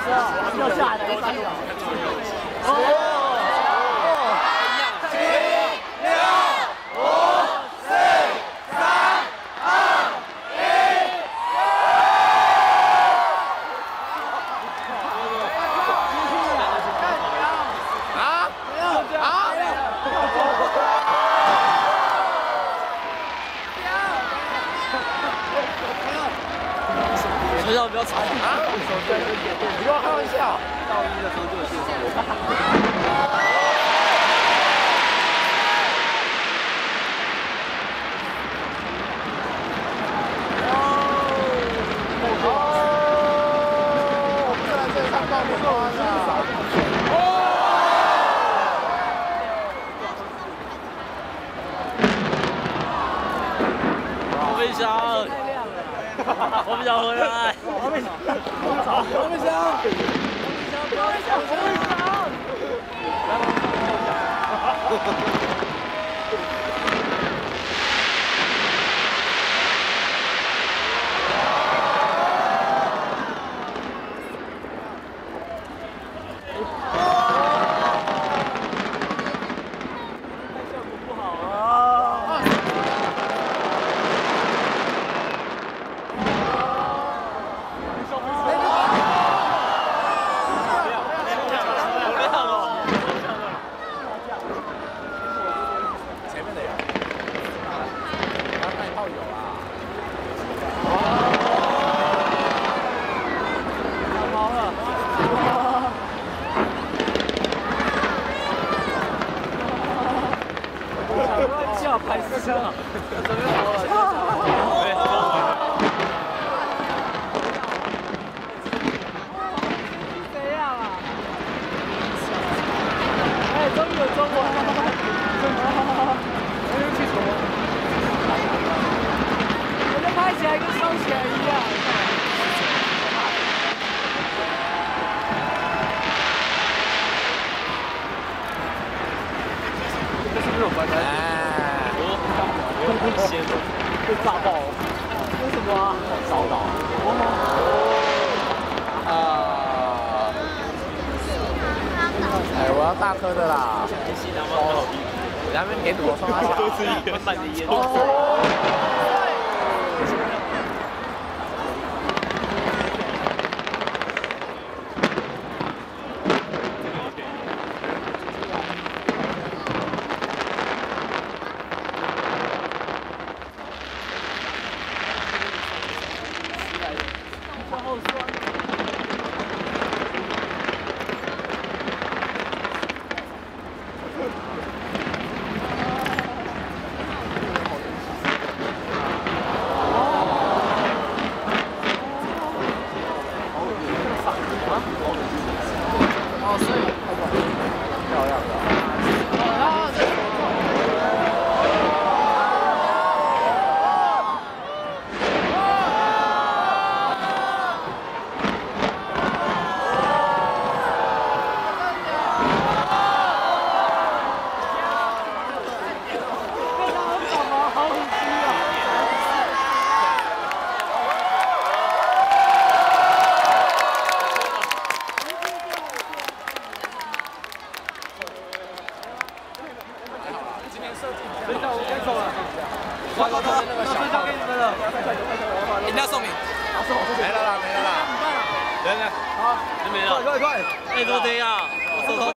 掉下来的3个。哦。 学校不要吵啊！你跟我开玩笑。高一的时候就有谢谢我。我们来这里看爆米花的。我不想。 我不想回来。我不想，不要想，效果不好啊。 拍死啊！准备好了，对，这样啊？哎，终于有中文了！我又去什么？我就拍起来跟烧起来一样。这是不是有关系？ 先被炸爆了，为什么啊？烧到。哎，我要大颗的啦。你那边给我送他小，满满的烟。好酸。哦，所以漂亮的。 所以我该走了。那交给你们了。饮料送你。没了啦，没了啦。来来，好，没了。快！哎，怎么这样？我手头。